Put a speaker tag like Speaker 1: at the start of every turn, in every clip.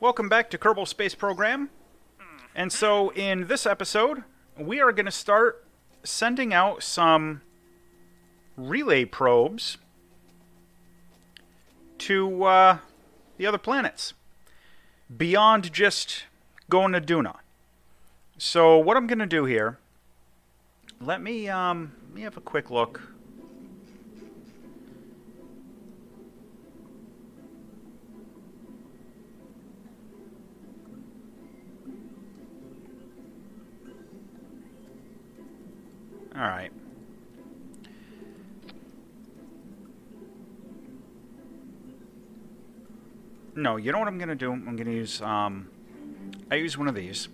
Speaker 1: Welcome back to Kerbal Space Program. And so in this episode, we are going to start sending out some relay probes to the other planets, beyond just going to Duna. So what I'm going to do here, let me have a quick look. All right. No, you know what I'm going to do? I'm going to use, I use one of these.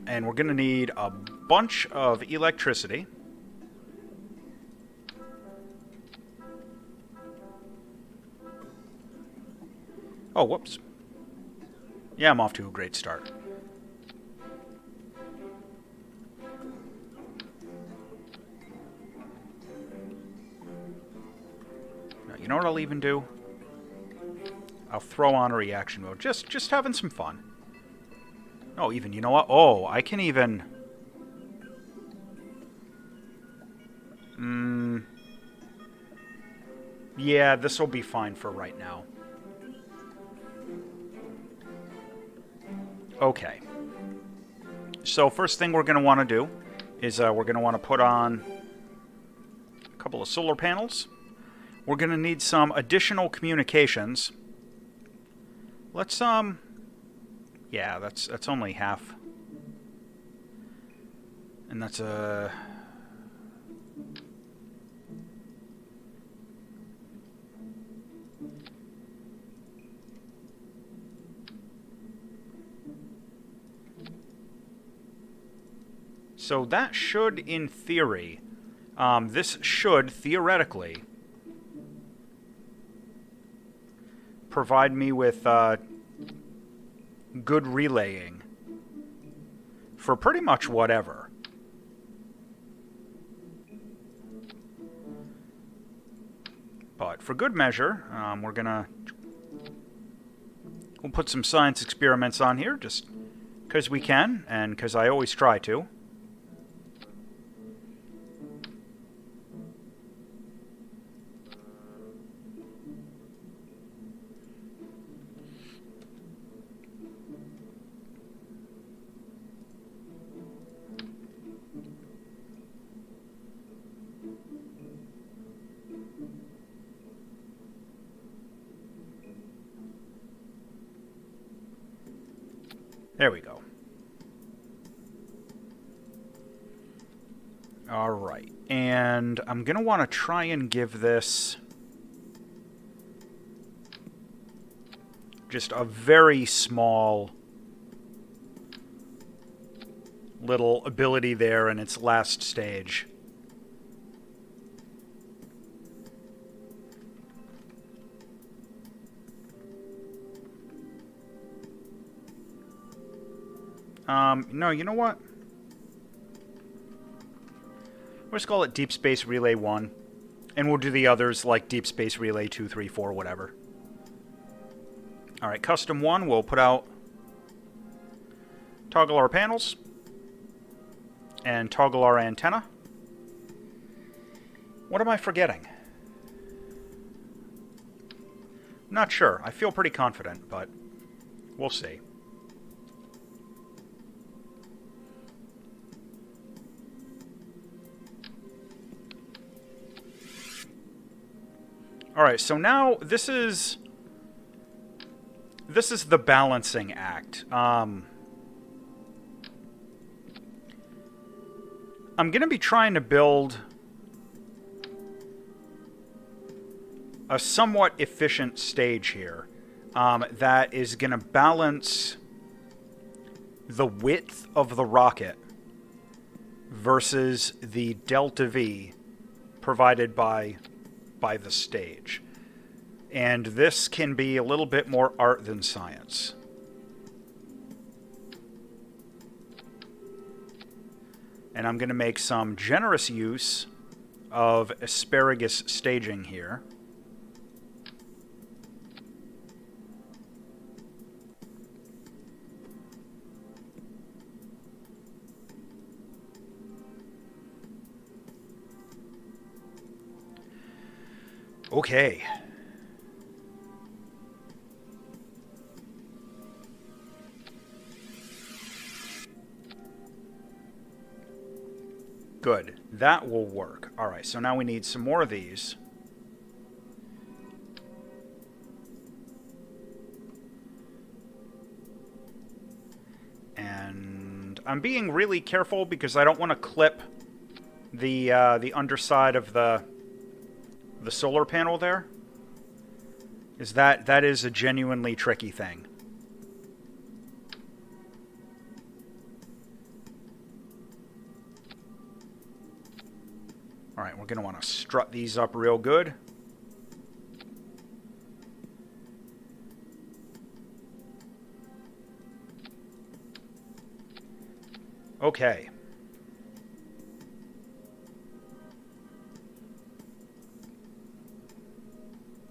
Speaker 1: And we're going to need a bunch of electricity. Oh, whoops. Yeah, I'm off to a great start. You know what I'll even do? I'll throw on a reaction mode. Just having some fun. Oh, even, you know what? Oh, I can even... Yeah, this will be fine for right now. Okay. So first thing we're going to want to do is we're going to want to put on a couple of solar panels. We're going to need some additional communications. Let's, yeah, that's only half. And that's a... So that should, in theory, this should, theoretically, provide me with good relaying for pretty much whatever. But for good measure, we'll put some science experiments on here just because we can and because I always try to. There we go. All right. And I'm going to want to try and give this just a very small little ability there in its last stage. No, you know what? Let's call it Deep Space Relay 1. And we'll do the others like Deep Space Relay 2, 3, 4, whatever. Alright, Custom 1, we'll put out... Toggle our panels. And toggle our antenna. What am I forgetting? Not sure. I feel pretty confident, but we'll see. Alright, so now this is the balancing act. I'm going to be trying to build a somewhat efficient stage here that is going to balance the width of the rocket versus the delta V provided by the stage. And this can be a little bit more art than science. And I'm going to make some generous use of asparagus staging here. Okay. Good. That will work. Alright, so now we need some more of these. And I'm being really careful because I don't want to clip the underside of the solar panel there. Is that is a genuinely tricky thing. Alright, we're going to want to strut these up real good. Okay.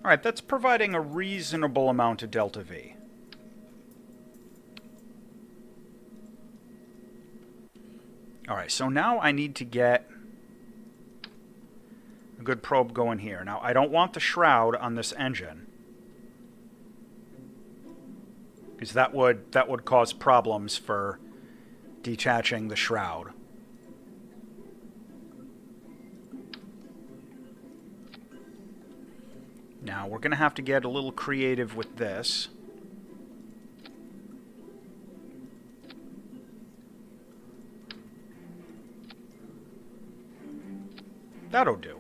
Speaker 1: Alright, that's providing a reasonable amount of delta V. Alright, so now I need to get a good probe going here. Now, I don't want the shroud on this engine, because that would cause problems for detaching the shroud. Now, we're going to have to get a little creative with this. That'll do.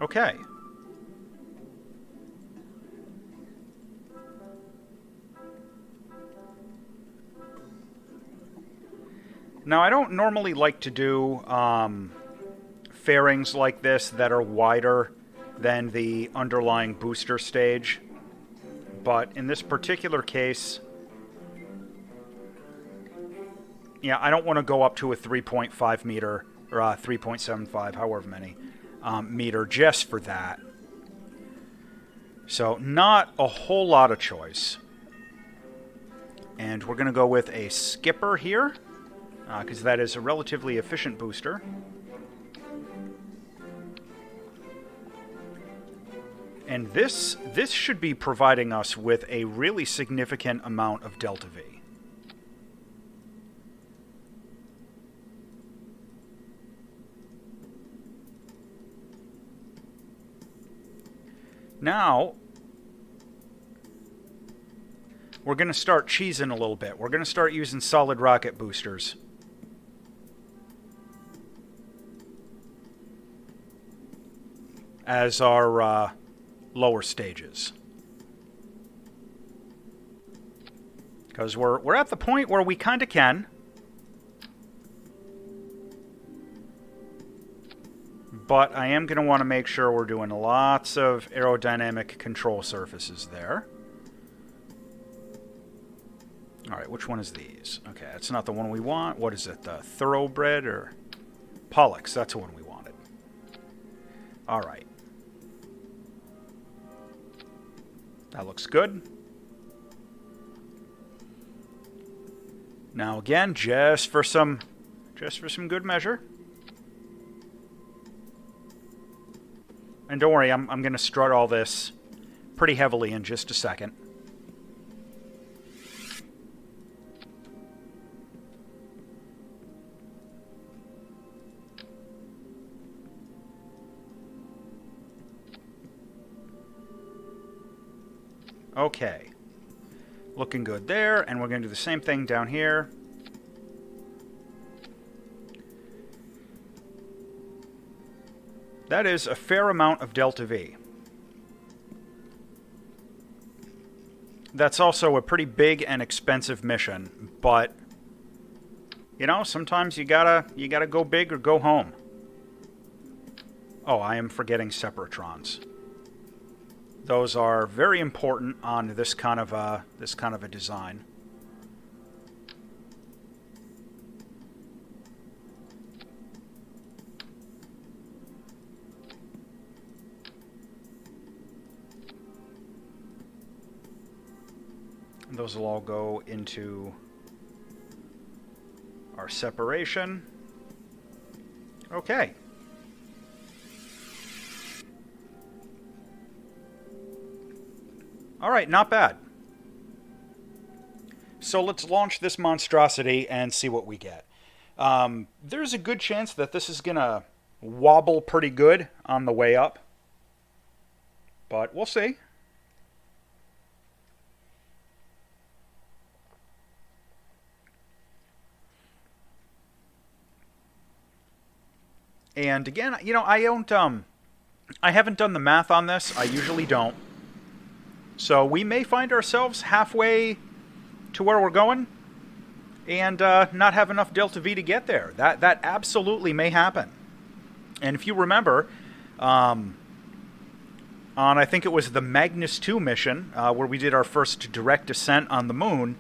Speaker 1: Okay. Now, I don't normally like to do fairings like this that are wider than the underlying booster stage, but in this particular case, yeah, I don't want to go up to a 3.5 meter, or 3.75, however many, meter just for that. So, not a whole lot of choice. And we're going to go with a skipper here, because that is a relatively efficient booster. And this should be providing us with a really significant amount of delta V. Now, we're going to start cheesing a little bit. We're going to start using solid rocket boosters. As our lower stages. Because we're at the point where we kind of can. But I am going to want to make sure we're doing lots of aerodynamic control surfaces there. Alright, which one is these? Okay, that's not the one we want. What is it? The Thoroughbred or Pollux? That's the one we wanted. Alright. That looks good. Now again, just for some good measure. And don't worry, I'm going to strut all this pretty heavily in just a second. Okay. Looking good there, and we're going to do the same thing down here. That is a fair amount of delta V. That's also a pretty big and expensive mission, but you know, sometimes you gotta go big or go home. Oh, I am forgetting separatrons. Those are very important on this kind of a design. And those will all go into our separation. Okay. Alright, not bad. So let's launch this monstrosity and see what we get. There's a good chance that this is going to wobble pretty good on the way up. But we'll see. And again, you know, I haven't done the math on this. I usually don't. So we may find ourselves halfway to where we're going and not have enough Delta V to get there. That absolutely may happen. And if you remember, on I think it was the Magnus 2 mission, where we did our first direct descent on the moon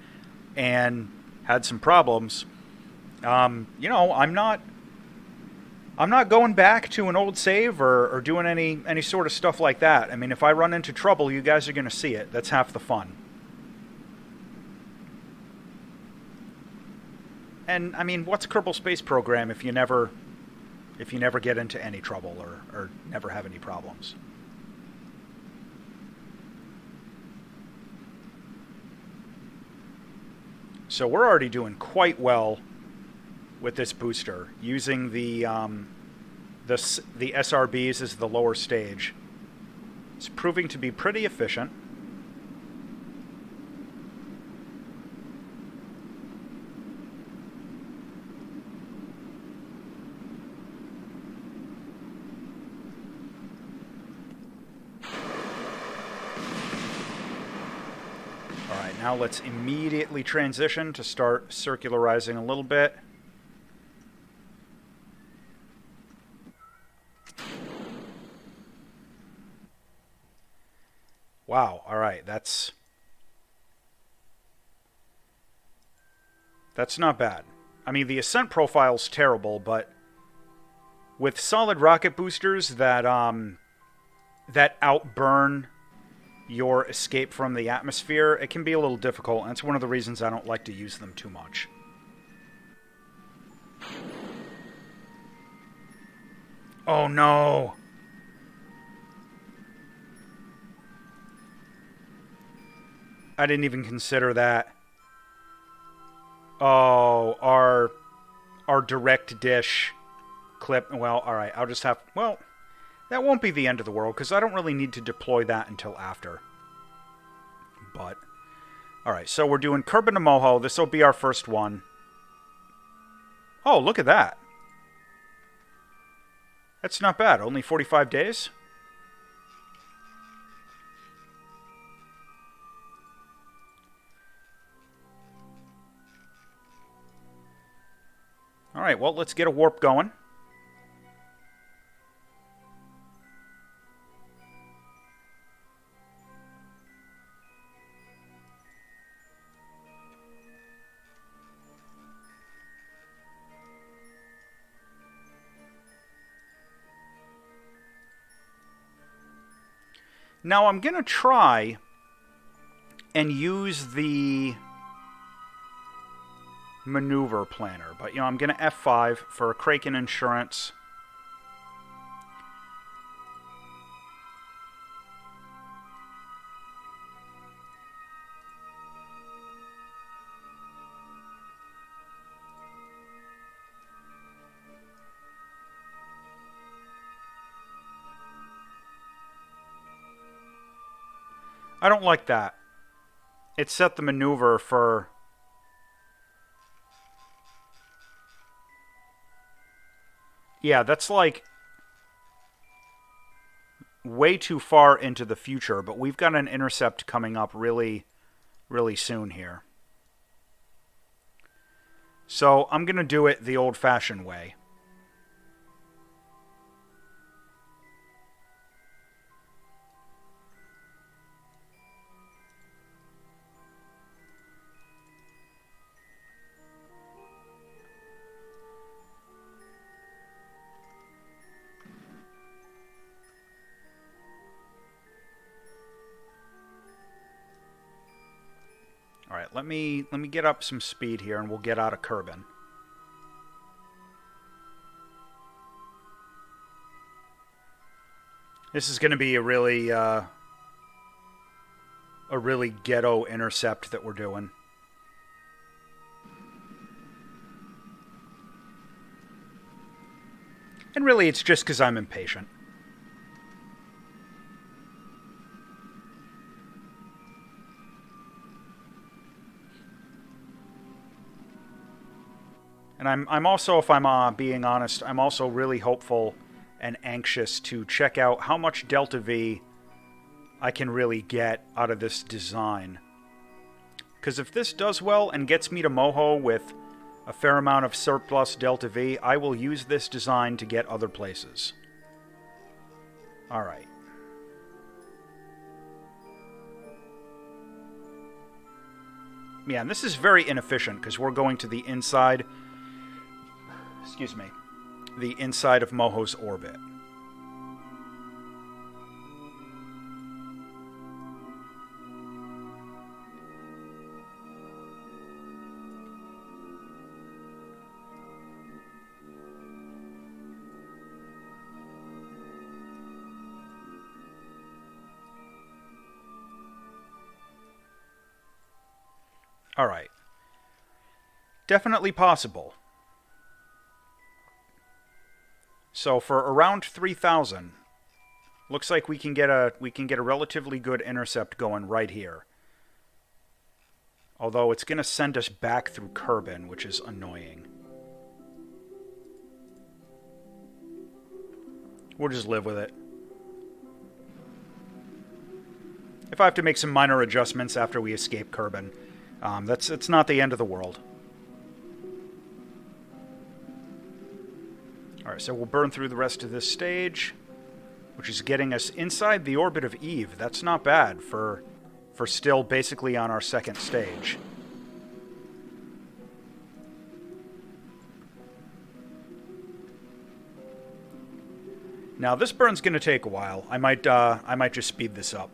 Speaker 1: and had some problems, you know, I'm not going back to an old save or doing any sort of stuff like that. I mean, if I run into trouble, you guys are going to see it. That's half the fun. And, I mean, what's a Kerbal Space Program if you never get into any trouble or never have any problems? So we're already doing quite well with this booster, using the SRBs as the lower stage. It's proving to be pretty efficient. Alright, now let's immediately transition to start circularizing a little bit. Wow, alright, that's not bad. I mean, the ascent profile's terrible, but with solid rocket boosters that outburn your escape from the atmosphere, it can be a little difficult, and it's one of the reasons I don't like to use them too much. Oh no! I didn't even consider that. Oh, our direct dish clip. Well, alright, I'll just have... Well, that won't be the end of the world, because I don't really need to deploy that until after. But, alright, so we're doing Kerbal to Moho. This will be our first one. Oh, look at that. That's not bad. Only 45 days? Alright, well, let's get a warp going. Now, I'm going to try and use the maneuver planner, but, you know, I'm going to F5 for Kraken Insurance. I don't like that. It set the maneuver for... Yeah, that's like way too far into the future, but we've got an intercept coming up really, really soon here. So I'm going to do it the old-fashioned way. All right, let me get up some speed here, and we'll get out of Kerbin. This is going to be a really a really ghetto intercept that we're doing. And really, it's just because I'm impatient. And I'm also, if I'm being honest, I'm also really hopeful and anxious to check out how much Delta V I can really get out of this design. Because if this does well and gets me to Moho with a fair amount of surplus Delta V, I will use this design to get other places. Alright. Yeah, and this is very inefficient because we're going to the inside... Excuse me. The inside of Moho's orbit. Alright. Definitely possible. So for around 3,000, looks like we can get a relatively good intercept going right here. Although it's going to send us back through Kerbal, which is annoying. We'll just live with it. If I have to make some minor adjustments after we escape Kerbal, it's not the end of the world. Alright, so we'll burn through the rest of this stage, which is getting us inside the orbit of Eve. That's not bad for still basically on our second stage. Now, this burn's going to take a while. I might just speed this up.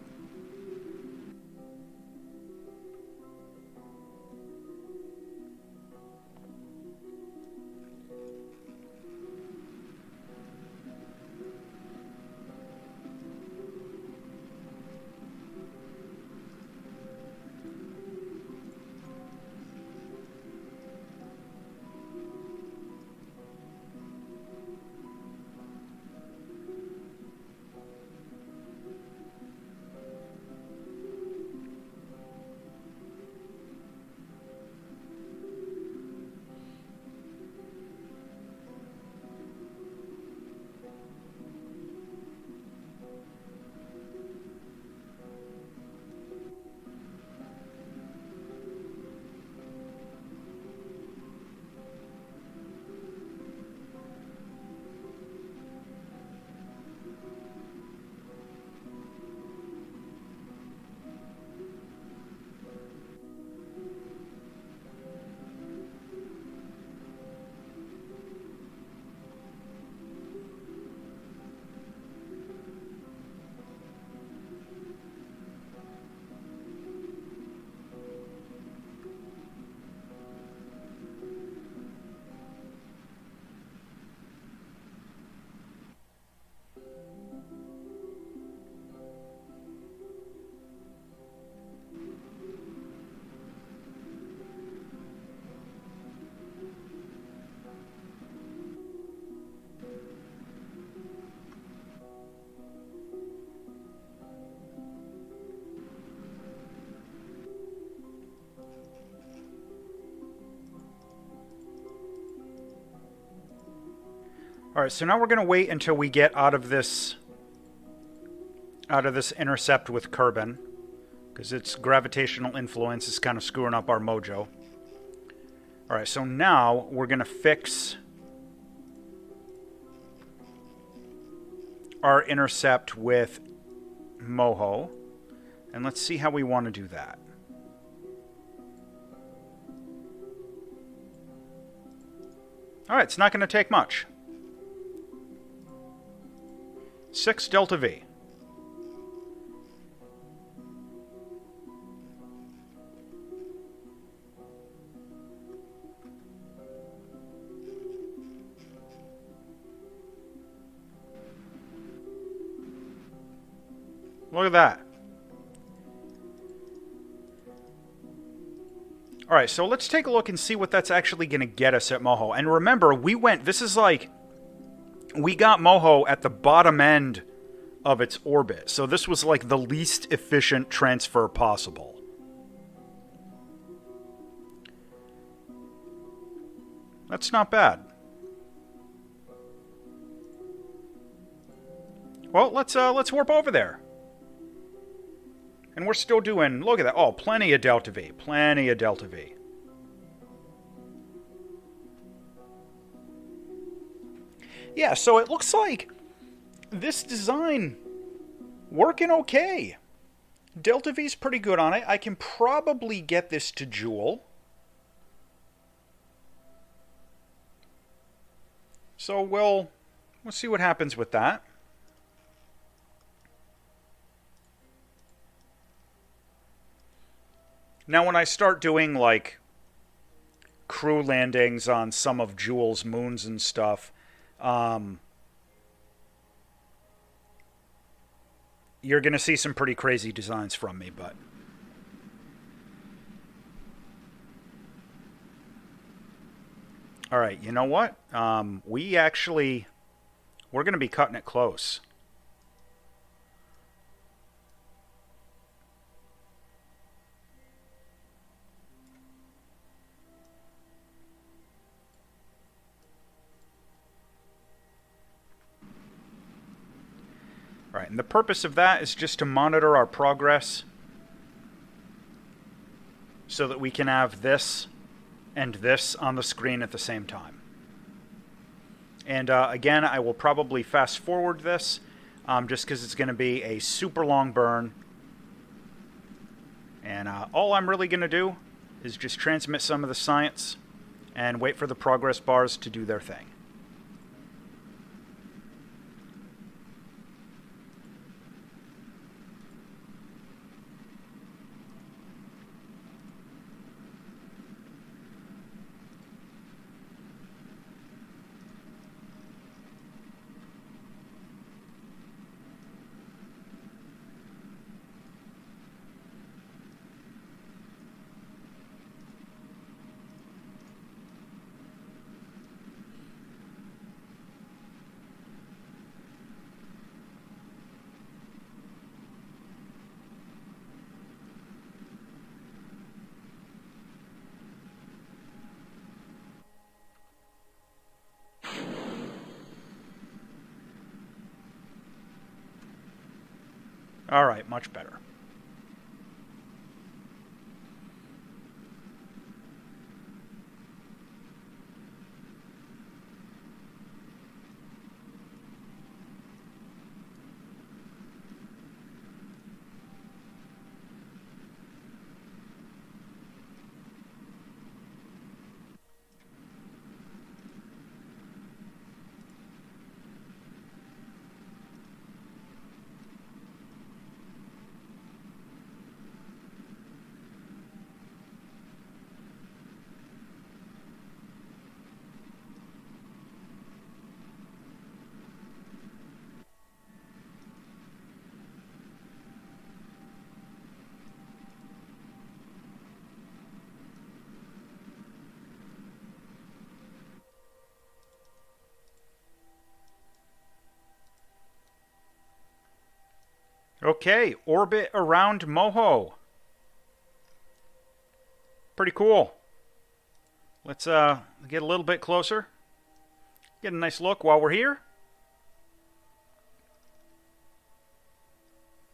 Speaker 1: Alright, so now we're going to wait until we get out of this intercept with Kerbal, because its gravitational influence is kind of screwing up our mojo. Alright, so now we're going to fix our intercept with Moho, and let's see how we want to do that. Alright, it's not going to take much. 6 Delta V. Look at that. Alright, so let's take a look and see what that's actually going to get us at Moho. And remember, we went... This is like... We got Moho at the bottom end of its orbit. So this was like the least efficient transfer possible. That's not bad. Well, let's warp over there. And we're still doing... Look at that. Oh, plenty of Delta V. Plenty of Delta V. Yeah, so it looks like this design working okay. Delta V's pretty good on it. I can probably get this to Joule. So we'll see what happens with that. Now when I start doing like crew landings on some of Joule's moons and stuff, you're going to see some pretty crazy designs from me, but... Alright, you know what? We're going to be cutting it close. Alright, and the purpose of that is just to monitor our progress so that we can have this and this on the screen at the same time. And again, I will probably fast forward this just because it's going to be a super long burn. And all I'm really going to do is just transmit some of the science and wait for the progress bars to do their thing. Alright, much better. Okay, orbit around Moho. Pretty cool. Let's get a little bit closer. Get a nice look while we're here.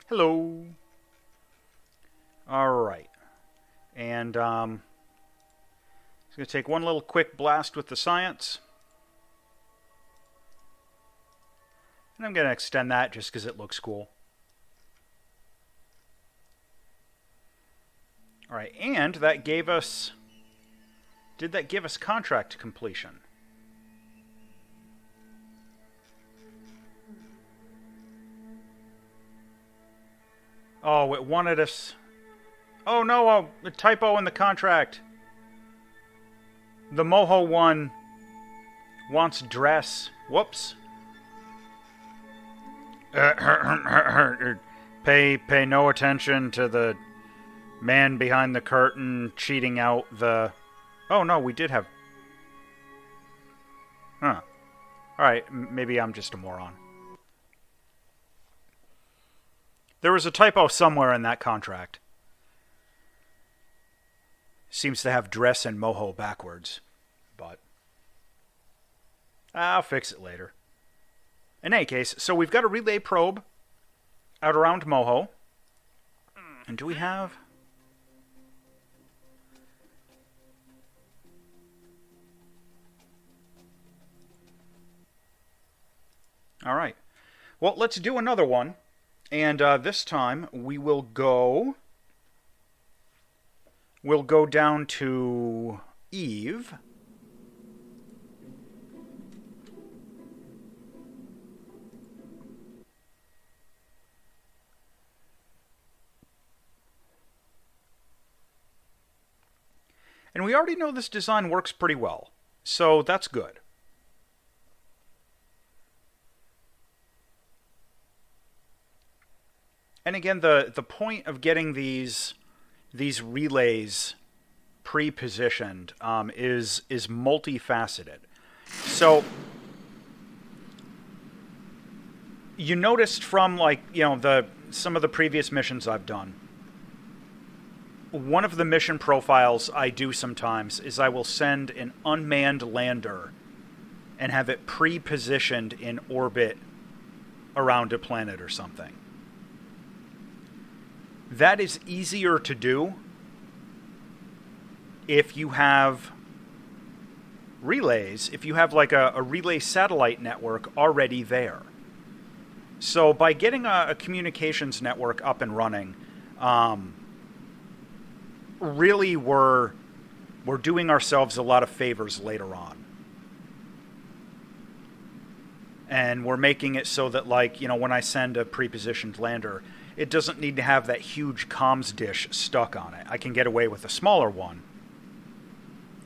Speaker 1: Hello. Alright. And just going to take one little quick blast with the science. And I'm going to extend that just because it looks cool. Alright, and that gave us... Did that give us contract completion? Oh, it wanted us... Oh no, a typo in the contract. The Moho one wants dress. Whoops. Pay no attention to the Man behind the curtain cheating out the... Oh, no, we did have... Huh. Alright, maybe I'm just a moron. There was a typo somewhere in that contract. Seems to have dress and moho backwards. But I'll fix it later. In any case, so we've got a relay probe out around moho. And do we have... Alright. Well, let's do another one. And this time we will go... We'll go down to Eve. And we already know this design works pretty well, so that's good. And again, the point of getting these relays pre-positioned is multifaceted. So you noticed from, like, you know, some of the previous missions I've done, one of the mission profiles I do sometimes is I will send an unmanned lander and have it pre-positioned in orbit around a planet or something. That is easier to do if you have relays, if you have like a relay satellite network already there. So by getting a communications network up and running, really we're doing ourselves a lot of favors later on. And we're making it so that, like, you know, when I send a pre-positioned lander, it doesn't need to have that huge comms dish stuck on it. I can get away with a smaller one,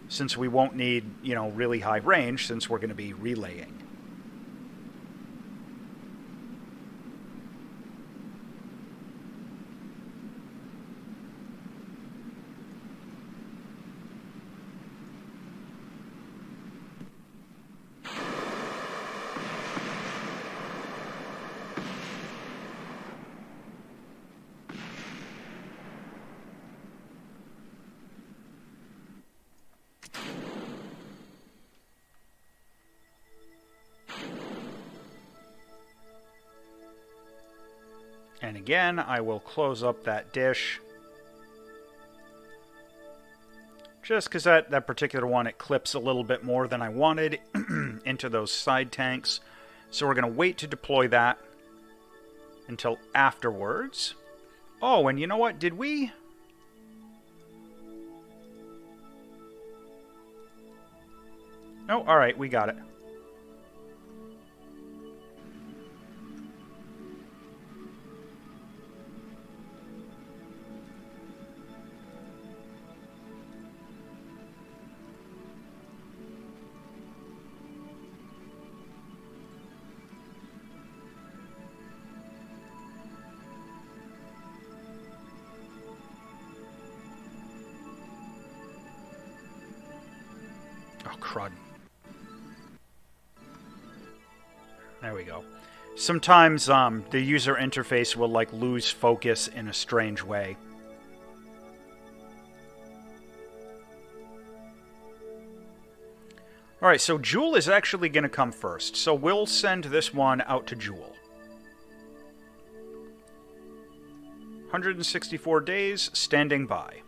Speaker 1: since we won't need, you know, really high range, since we're going to be relaying. And again, I will close up that dish. Just because that particular one, it clips a little bit more than I wanted into those side tanks. So we're going to wait to deploy that until afterwards. Oh, and you know what? Did we... Oh, alright, we got it. Oh, crud. There we go. Sometimes the user interface will, like, lose focus in a strange way. Alright, so Jewel is actually going to come first. So we'll send this one out to Jewel. 164 days, standing by.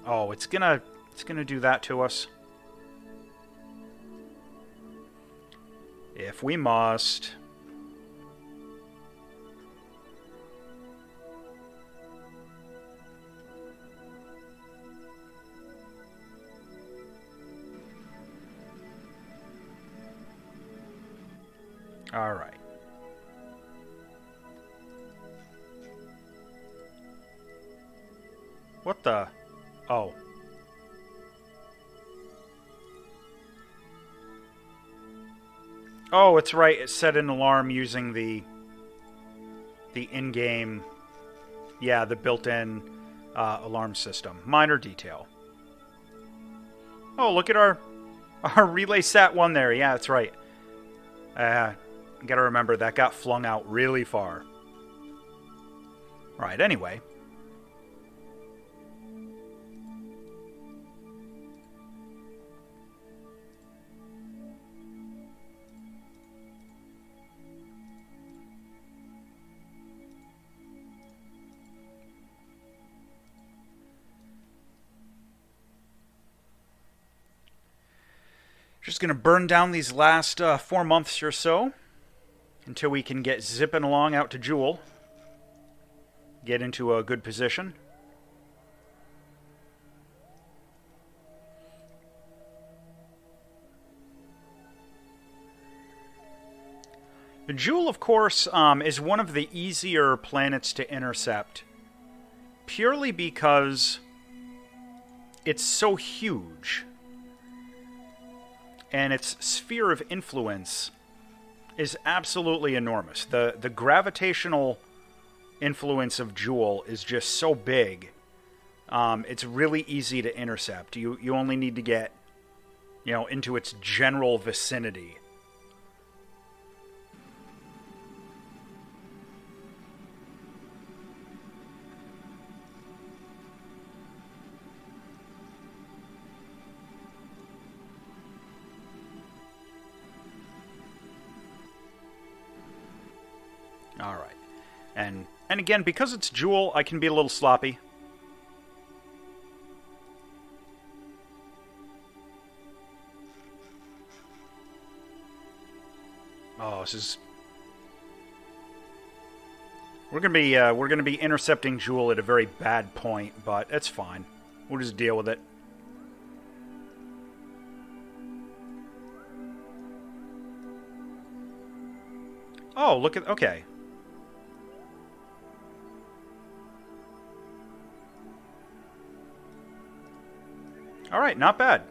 Speaker 1: Oh, it's gonna do that to us. If we must. All right. What the? Oh. Oh, it's right. It set an alarm using the in-game Yeah, the built-in alarm system. Minor detail. Oh, look at our relay sat one there. Yeah, that's right. Gotta remember, that got flung out really far. Right, anyway. Just going to burn down these last 4 months or so until we can get zipping along out to Jewel. Get into a good position. Jewel, of course, is one of the easier planets to intercept, purely because it's so huge. And its sphere of influence is absolutely enormous. The gravitational influence of Jewel is just so big. It's really easy to intercept. You only need to get, into its general vicinity. All right. And again, because it's Jewel, I can be a little sloppy. Oh, this is... We're gonna be intercepting Jewel at a very bad point, but it's fine. We'll just deal with it. Oh, look at... Okay. Alright, not bad.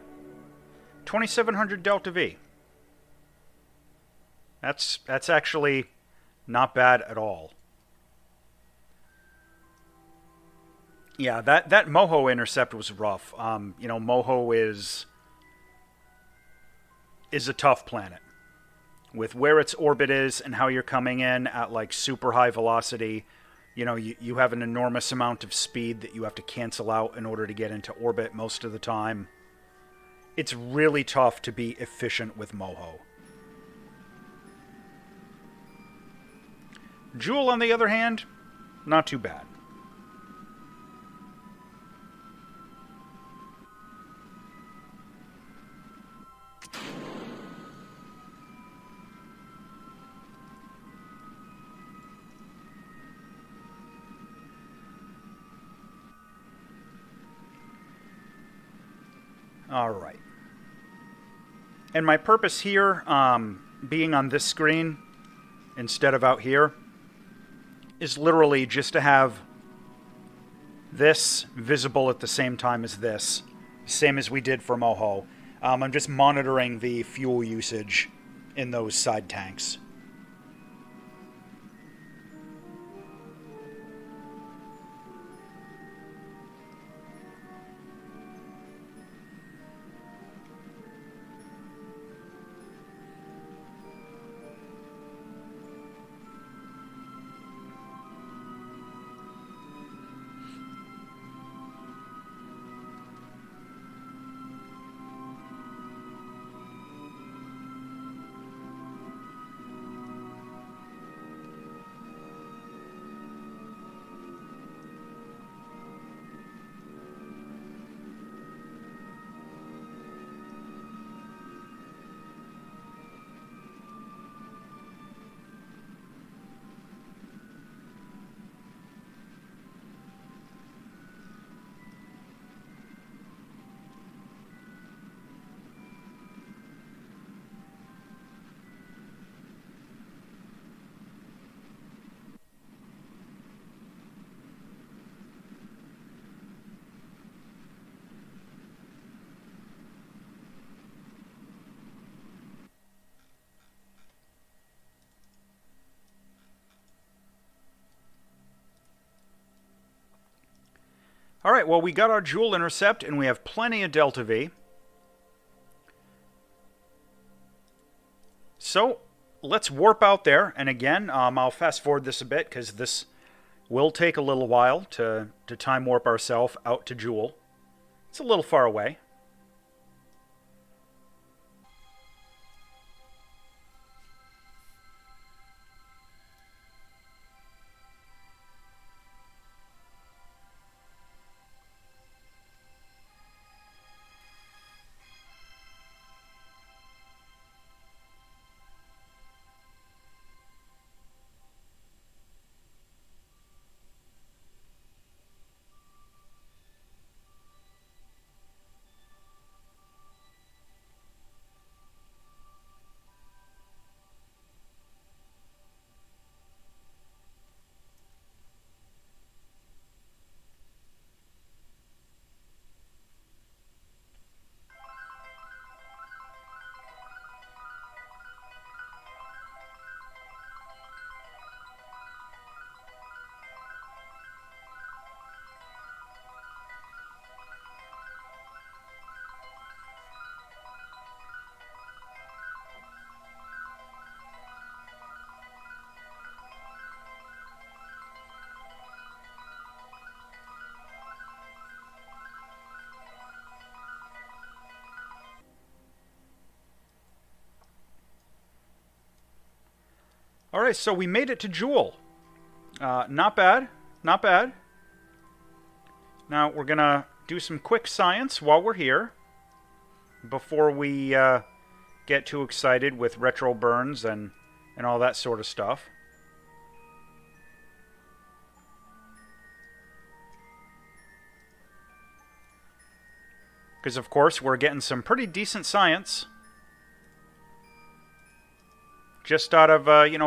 Speaker 1: 2700 Delta V. That's actually not bad at all. Yeah, that Moho intercept was rough. Moho is a tough planet. With where its orbit is and how you're coming in at like super high velocity, you have an enormous amount of speed that you have to cancel out in order to get into orbit most of the time. It's really tough to be efficient with Moho. Jewel, on the other hand, not too bad. Alright. And my purpose here, being on this screen instead of out here, is literally just to have this visible at the same time as this. Same as we did for Moho. I'm just monitoring the fuel usage in those side tanks. Alright, well, we got our Joule intercept, and we have plenty of Delta V. So, let's warp out there, and again, I'll fast forward this a bit, because this will take a little while to time warp ourselves out to Joule. It's a little far away. Alright, so we made it to Joule. Not bad. Not bad. Now, we're going to do some quick science while we're here, before we get too excited with retro burns and all that sort of stuff. Because, of course, we're getting some pretty decent science. Just out of,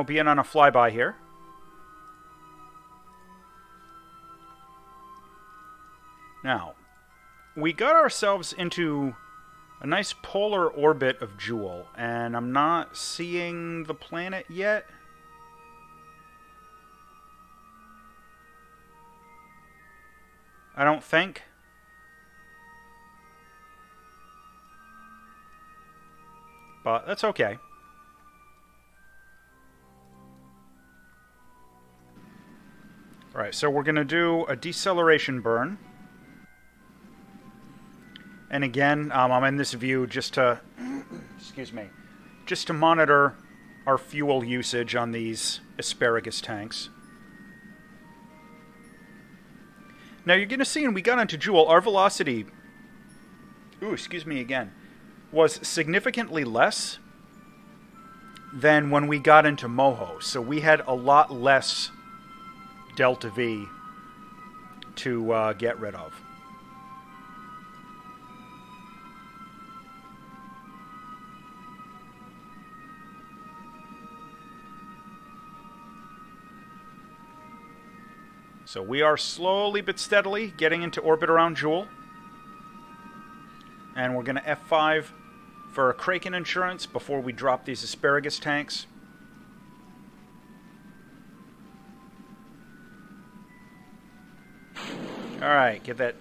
Speaker 1: being on a flyby here. Now, we got ourselves into a nice polar orbit of Joule, and I'm not seeing the planet yet. I don't think. But that's okay. Alright, so we're going to do a deceleration burn. And again, I'm in this view just to, excuse me, just to monitor our fuel usage on these asparagus tanks. Now you're going to see when we got into Joule, our velocity, was significantly less than when we got into Moho. So we had a lot less Delta V to get rid of. So we are slowly but steadily getting into orbit around Joule. And we're going to F5 for a Kraken insurance before we drop these asparagus tanks. Alright, get that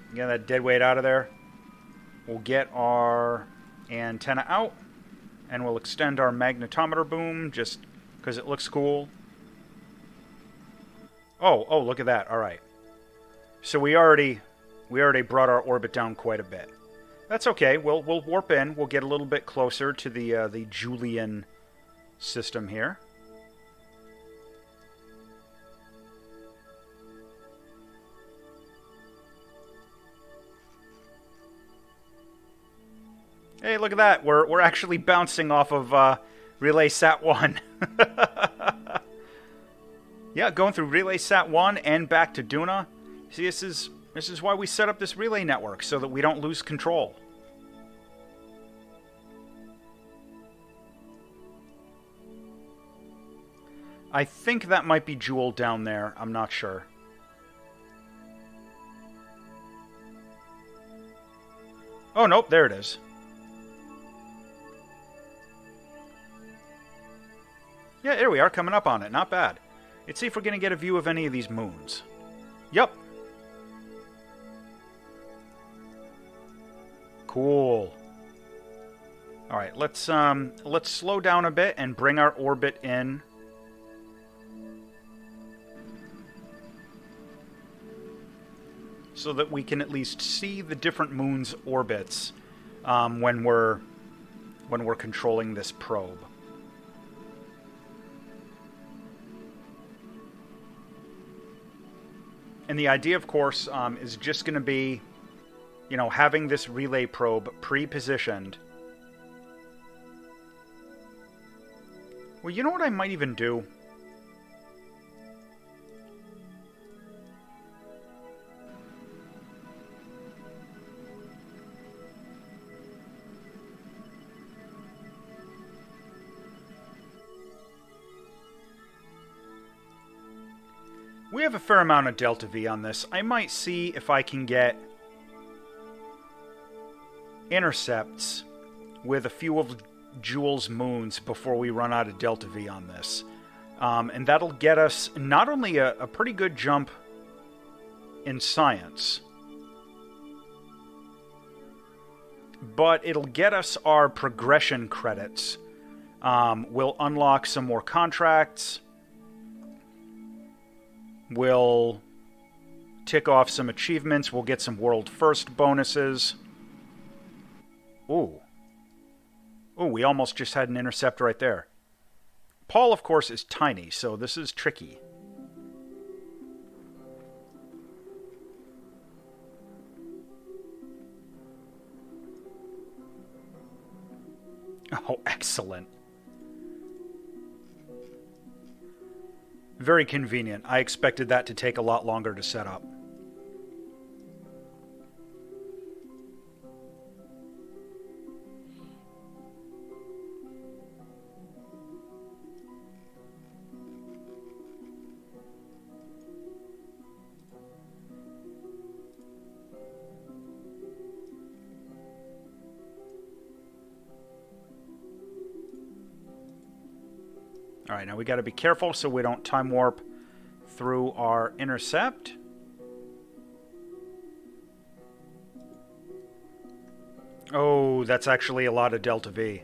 Speaker 1: dead weight out of there. We'll get our antenna out, and we'll extend our magnetometer boom just because it looks cool. Oh, look at that. Alright. So we already brought our orbit down quite a bit. That's okay. We'll warp in. We'll get a little bit closer to the Julian system here. Hey, look at that. We're actually bouncing off of Relay Sat 1. Yeah, going through Relay Sat 1 and back to Duna. See, this is why we set up this relay network, so that we don't lose control. I think that might be Joule down there. I'm not sure. Oh, nope, there it is. Yeah, here we are, coming up on it. Not bad. Let's see if we're going to get a view of any of these moons. Yep. Cool. All right, let's slow down a bit and bring our orbit in. So that we can at least see the different moons' orbits when we're controlling this probe. And the idea, of course, is just going to be, you know, having this relay probe pre-positioned. Well, you know what I might even do? We have a fair amount of delta V on this. I might see if I can get intercepts with a few of Joule's moons before we run out of delta V on this. And that'll get us not only a pretty good jump in science, but it'll get us our progression credits. We'll unlock some more contracts. We'll tick off some achievements. We'll get some world first bonuses. Ooh. Ooh, we almost just had an intercept right there. Paul, of course, is tiny, so this is tricky. Oh, excellent. Very convenient. I expected that to take a lot longer to set up. Alright, now we got to be careful so we don't time warp through our intercept. Oh, that's actually a lot of delta V.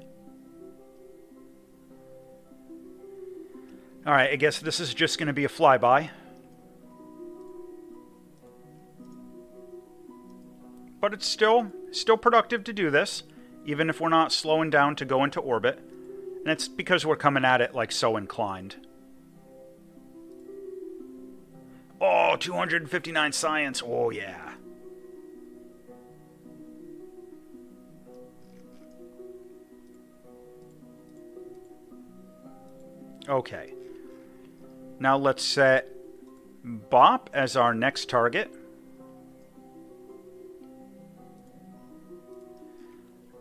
Speaker 1: Alright, I guess this is just going to be a flyby. But it's still productive to do this, even if we're not slowing down to go into orbit. And it's because we're coming at it like so inclined. Oh, 259 science. Oh, yeah. Okay. Now let's set Bop as our next target.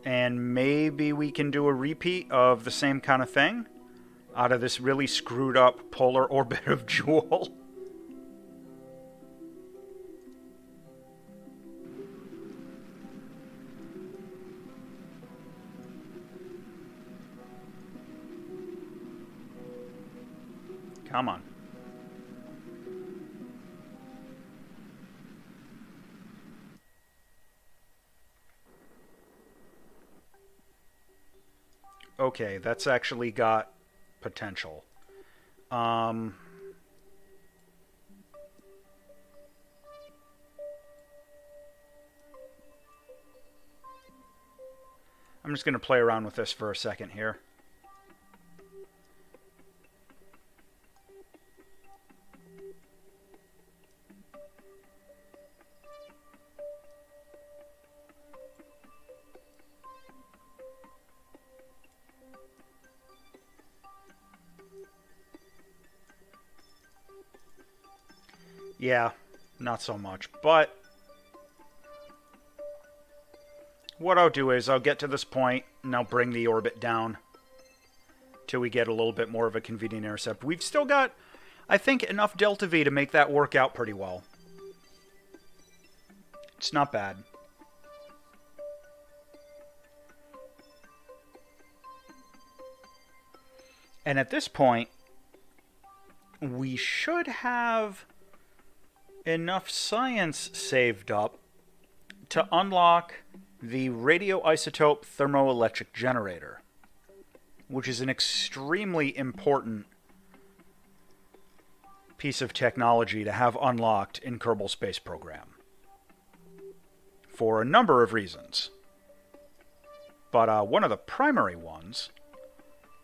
Speaker 1: And maybe we can do a repeat of the same kind of thing out of this really screwed up polar orbit of Joule. Come on. Okay, that's actually got potential. I'm just going to play around with this for a second here. Yeah, not so much, but what I'll do is I'll get to this point and I'll bring the orbit down till we get a little bit more of a convenient intercept. We've still got, I think, enough delta V to make that work out pretty well. It's not bad. And at this point, we should have enough science saved up to unlock the radioisotope thermoelectric generator, which is an extremely important piece of technology to have unlocked in Kerbal Space Program for a number of reasons. But one of the primary ones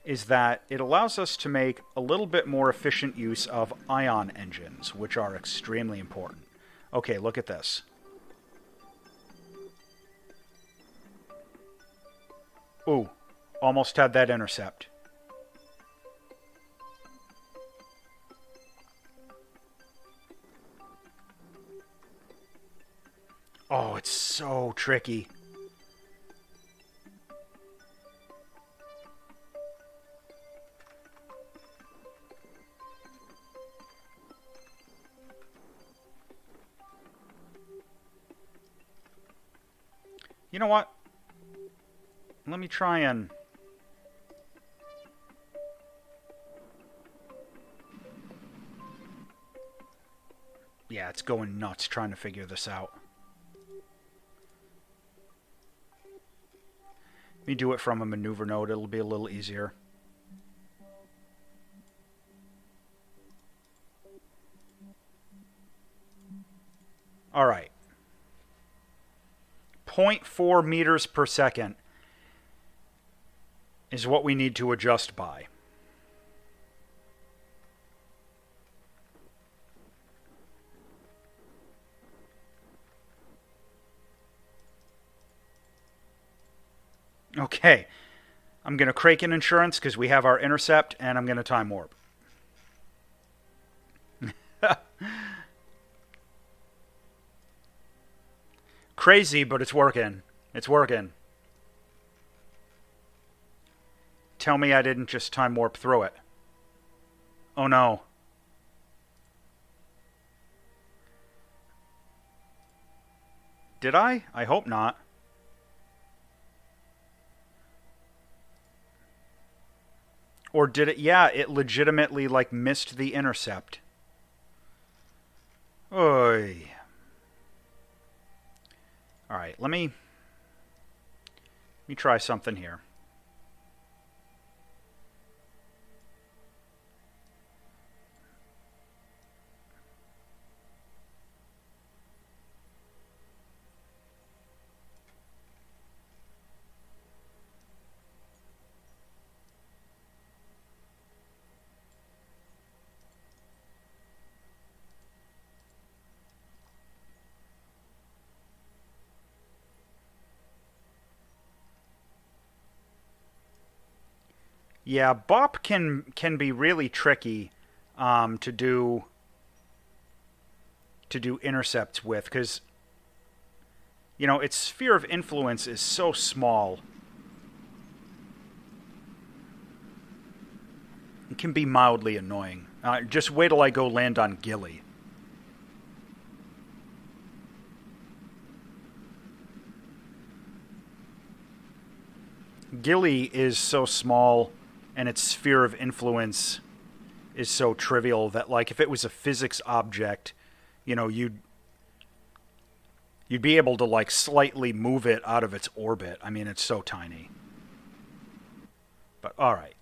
Speaker 1: is that it allows us to make a little bit more efficient use of ion engines, which are extremely important. Okay, look at this. Ooh, almost had that intercept. Oh, it's so tricky. You know what? Let me try and... Yeah, it's going nuts trying to figure this out. Let me do it from a maneuver node. It'll be a little easier. All right. 0.4 meters per second is what we need to adjust by. Okay. I'm going to Kraken Insurance because we have our intercept, and I'm going to time warp. Crazy, but it's working. It's working. Tell me I didn't just time warp through it. Oh no. Did I? I hope not. Or did it? Yeah, it legitimately, like, missed the intercept. Oy. Alright, let me try something here. Yeah, bop can be really tricky to do intercepts with, because, you know, its sphere of influence is so small. It can be mildly annoying. Just wait till I go land on Gilly. Gilly is so small, and its sphere of influence is so trivial that, like, if it was a physics object, you know, you'd be able to, like, slightly move it out of its orbit. I mean, it's so tiny. But all right.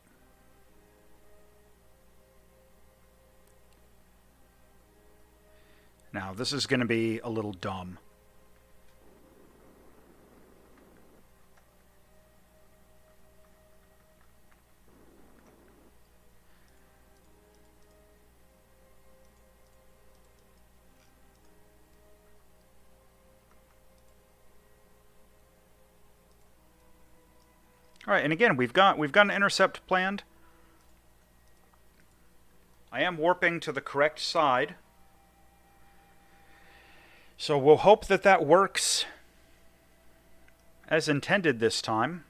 Speaker 1: Now, this is going to be a little dumb. All right, and again, we've got an intercept planned. I am warping to the correct side. So we'll hope that that works as intended this time.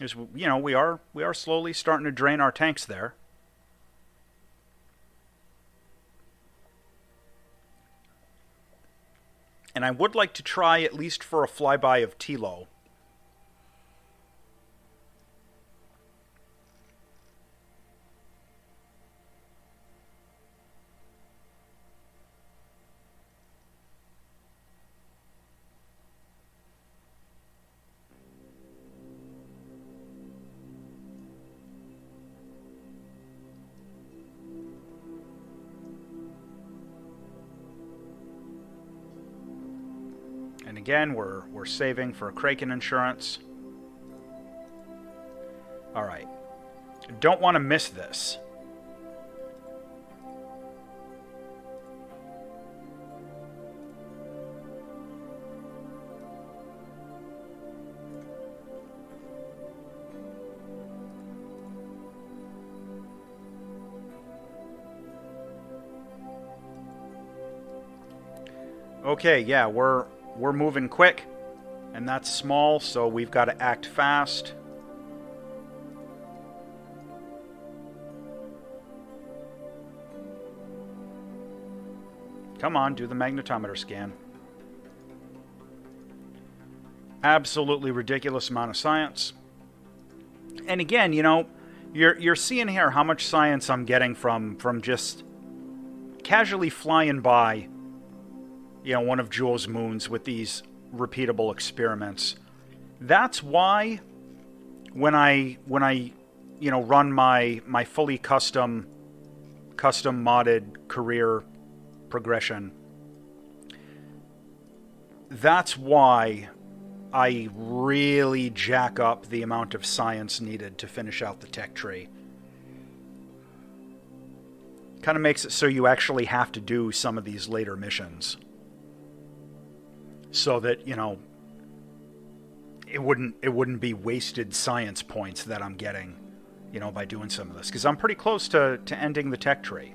Speaker 1: As you know, we are slowly starting to drain our tanks there. And I would like to try at least for a flyby of Tilo. again, we're saving for Kraken insurance. All right. Don't want to miss this. Okay, yeah, we're moving quick, and that's small, so we've got to act fast. Come on, do the magnetometer scan. Absolutely ridiculous amount of science. And again, you know, you're seeing here how much science I'm getting from just casually flying by, you know, one of Jules' moons with these repeatable experiments. That's why when I you know, run my fully custom modded career progression, that's why I really jack up the amount of science needed to finish out the tech tree. Kind of makes it so you actually have to do some of these later missions, so that, you know, it wouldn't be wasted science points that I'm getting, you know, by doing some of this, because I'm pretty close to ending the tech tree.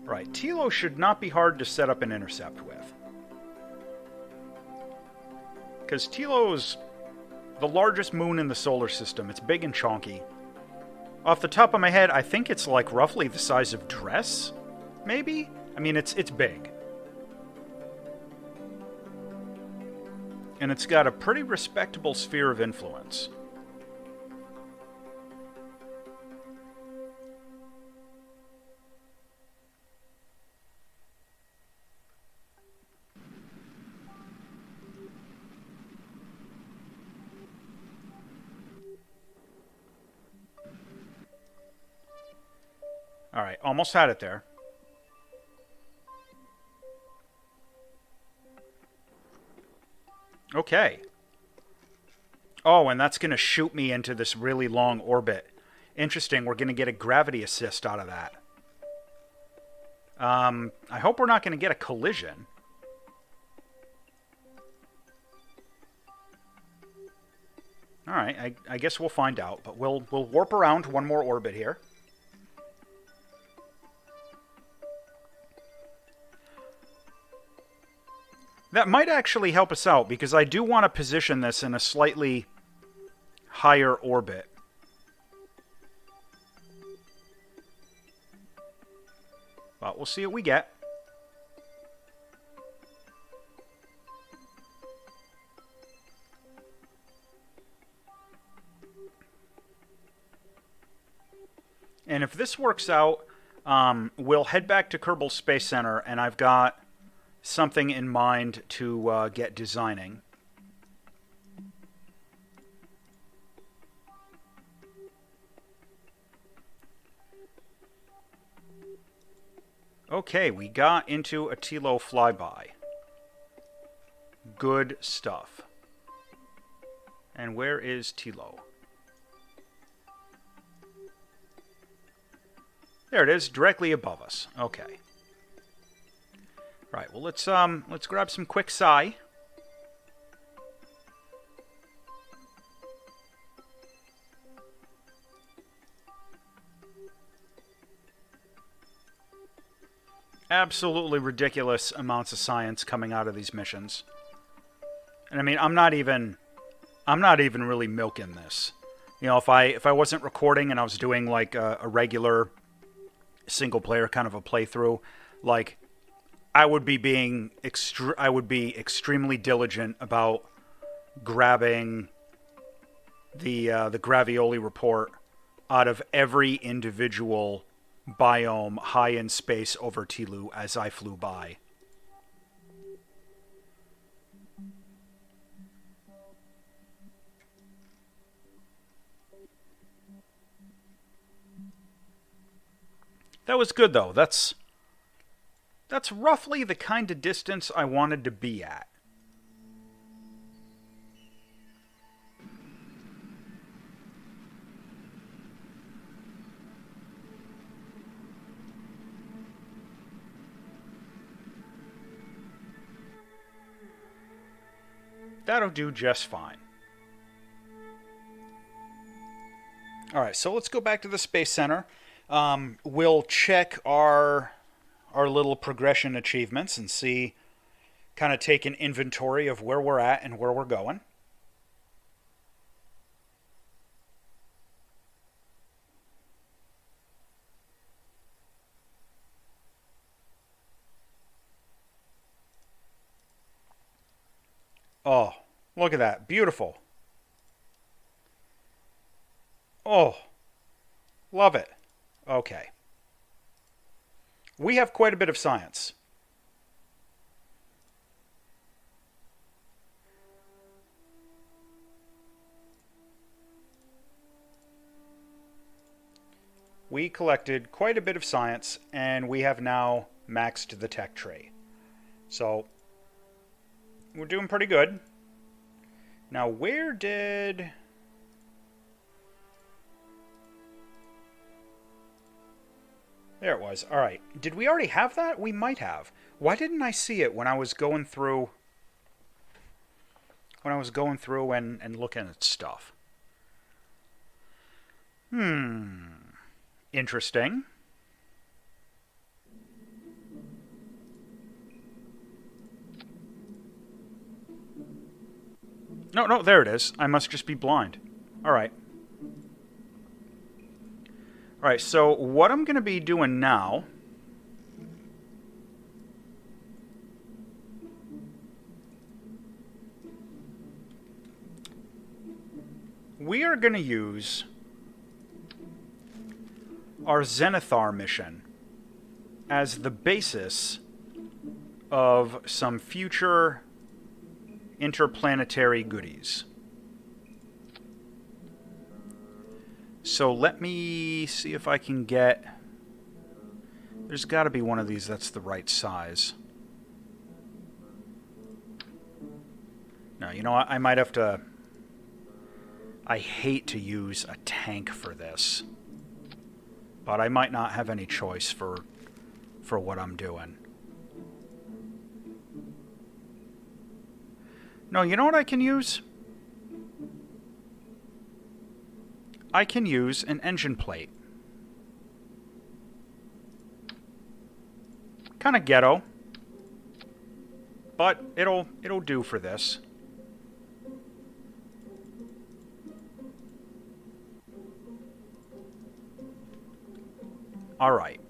Speaker 1: Right, Tilo should not be hard to set up an intercept with, because Tilo's the largest moon in the solar system. It's big and chonky. Off the top of my head, I think it's like roughly the size of Dress, maybe? I mean, it's big. And it's got a pretty respectable sphere of influence. Alright, almost had it there. Okay. Oh, and that's going to shoot me into this really long orbit. Interesting, we're going to get a gravity assist out of that. I hope we're not going to get a collision. Alright, I guess we'll find out, but we'll warp around one more orbit here. That might actually help us out, because I do want to position this in a slightly higher orbit. But we'll see what we get. And if this works out, we'll head back to Kerbal Space Center, and I've got something in mind to get designing. Okay, we got into a Tilo flyby. Good stuff. And where is Tilo? There it is, directly above us. Okay. Right, well, let's grab some quick psi. Absolutely ridiculous amounts of science coming out of these missions. And I mean, I'm not even really milking this. You know, if I wasn't recording and I was doing like a regular single player kind of a playthrough, like, I would be extremely diligent about grabbing the Gravioli report out of every individual biome high in space over Tilu as I flew by. That was good, though. That's roughly the kind of distance I wanted to be at. That'll do just fine. Alright, so let's go back to the Space Center. We'll check our little progression achievements and see, kind of take an inventory of where we're at and where we're going. Oh, look at that. Beautiful. Oh, love it. Okay. We have quite a bit of science. We collected quite a bit of science, and we have now maxed the tech tree. So, we're doing pretty good. Now, where did... There it was. Alright. Did we already have that? We might have. Why didn't I see it when I was going through... and looking at stuff? Interesting. No, there it is. I must just be blind. Alright. Alright, so what I'm going to be doing now... we are going to use our Zenithar mission as the basis of some future interplanetary goodies. So let me see if I can get... there's got to be one of these that's the right size. No, you know what? I might have to... I hate to use a tank for this, but I might not have any choice for what I'm doing. No, you know what I can use? I can use an engine plate. Kind of ghetto, but it'll do for this. All right.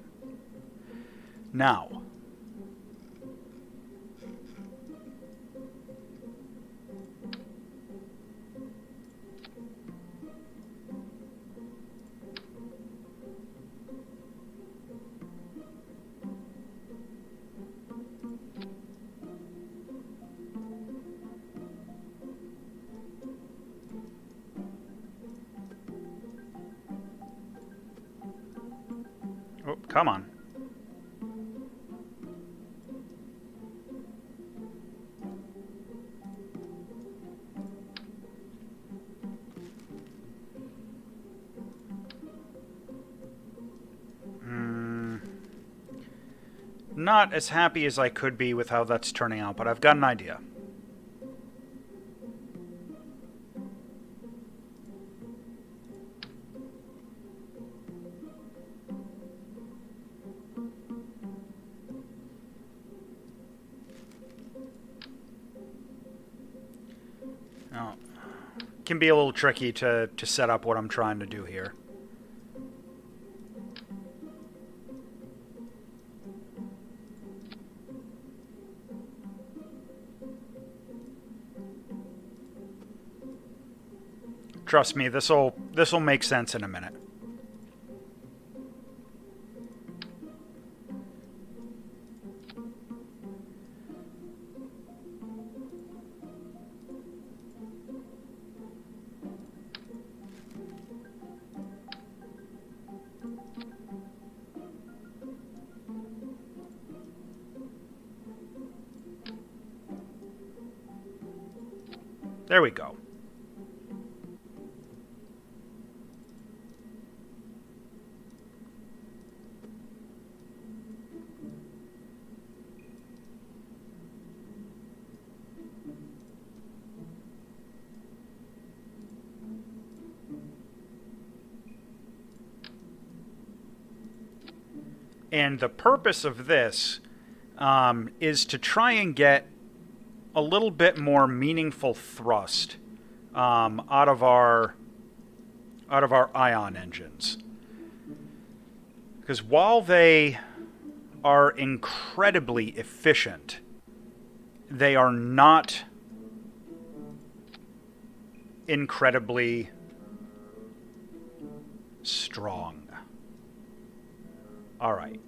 Speaker 1: Now, oh, come on. Not as happy as I could be with how that's turning out, but I've got an idea. Now, it can be a little tricky to set up what I'm trying to do here. Trust me, this'll make sense in a minute. There we go. And the purpose of this is to try and get a little bit more meaningful thrust out of our ion engines. Because while they are incredibly efficient, they are not incredibly strong. All right.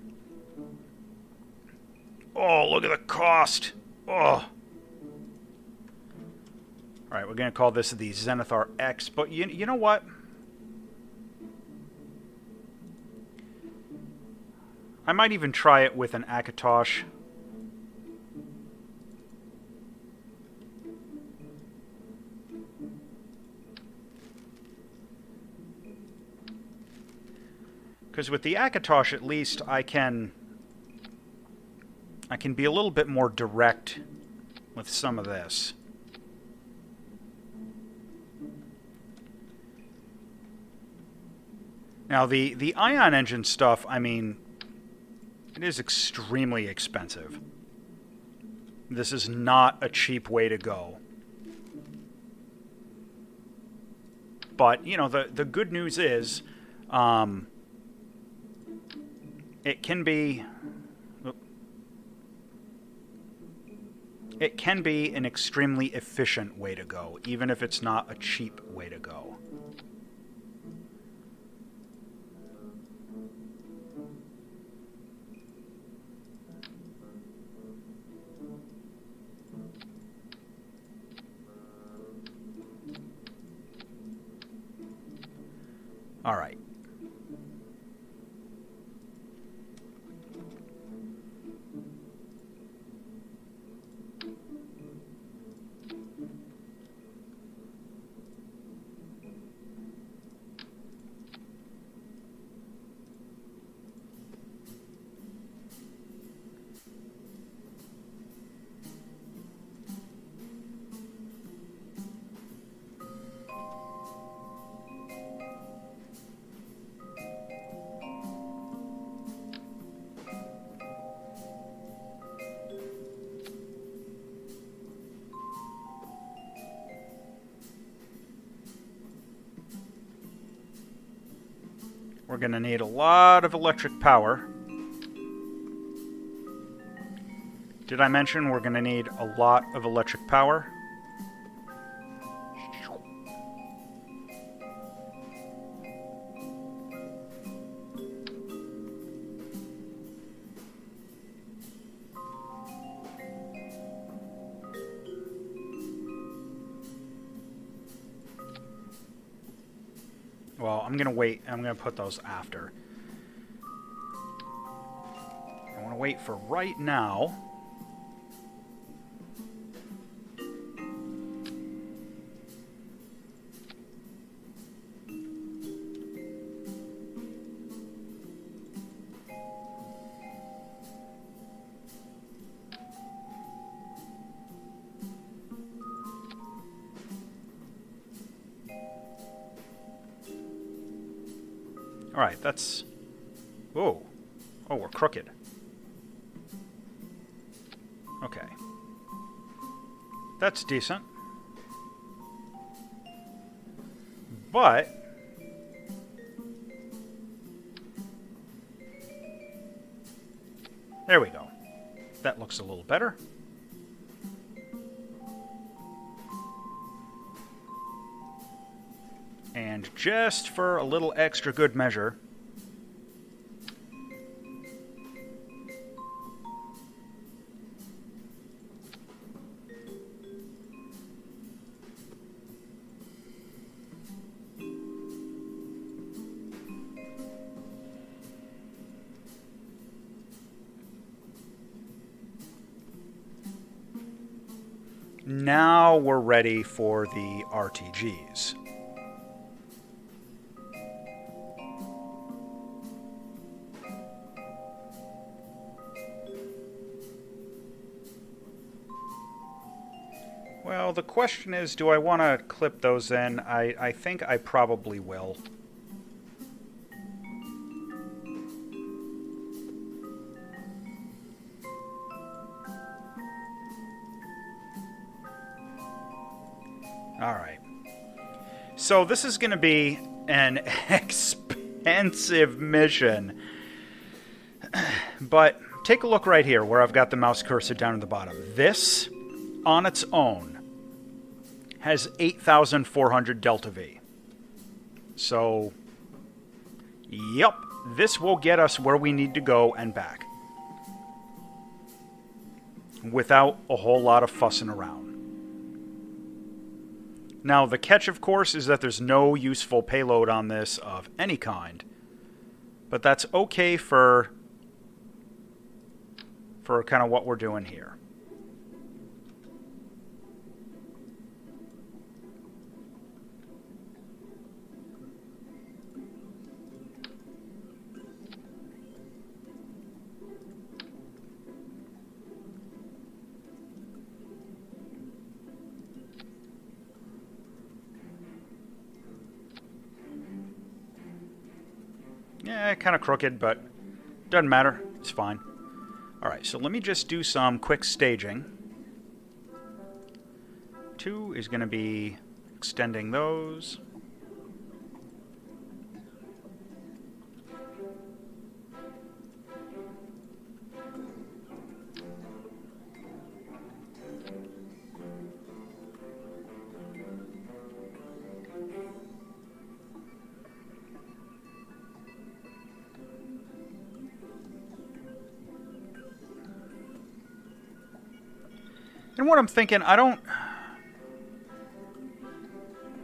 Speaker 1: Oh, look at the cost. Oh. All right, we're going to call this the Zenithar X, but you know what? I might even try it with an Akatosh. Because with the Akatosh, at least I can be a little bit more direct with some of this. Now, the ion engine stuff, I mean, it is extremely expensive. This is not a cheap way to go. But, you know, the good news is, it can be an extremely efficient way to go, even if it's not a cheap way to go. All right. We're going to need a lot of electric power. Did I mention we're going to need a lot of electric power? Well, I'm going to wait. I'm going to put those after. I want to wait for right now. Alright, that's... Whoa. Oh, we're crooked. Okay. That's decent. But... There we go. That looks a little better. And just for a little extra good measure, Now we're ready for the RTGs. Well, the question is, do I want to clip those in? I think I probably will. Alright. So this is going to be an expensive mission. But take a look right here where I've got the mouse cursor down at the bottom. This, on its own, has 8,400 Delta V. So, yep, this will get us where we need to go and back. Without a whole lot of fussing around. Now, the catch, of course, is that there's no useful payload on this of any kind. But that's okay for kind of what we're doing here. Yeah, kind of crooked, but doesn't matter. It's fine. Alright, so let me just do some quick staging. 2 is going to be extending those. And what I'm thinking, I don't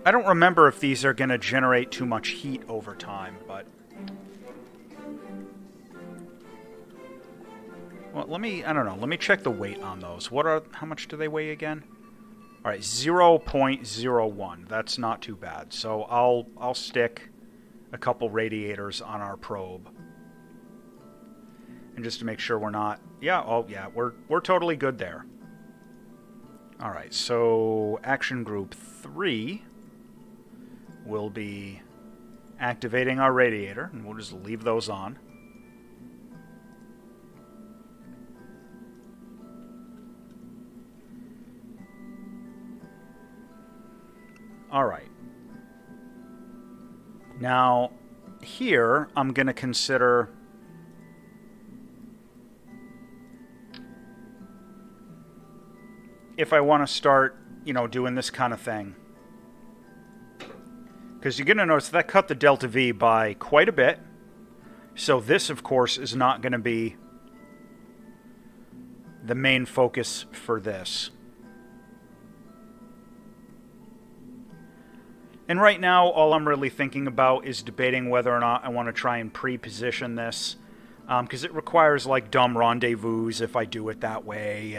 Speaker 1: remember if these are going to generate too much heat over time, but... Well, I don't know, let me check the weight on those. How much do they weigh again? Alright, 0.01. That's not too bad. So I'll stick a couple radiators on our probe. And just to make sure we're not... Yeah, oh yeah, we're totally good there. Alright, so Action Group 3 will be activating our radiator, and we'll just leave those on. Alright. Now, here, I'm going to consider... if I want to start, doing this kind of thing. Because you're going to notice that cut the Delta V by quite a bit. So this, of course, is not going to be the main focus for this. And right now, all I'm really thinking about is debating whether or not I want to try and pre-position this. Because it requires, dumb rendezvous if I do it that way,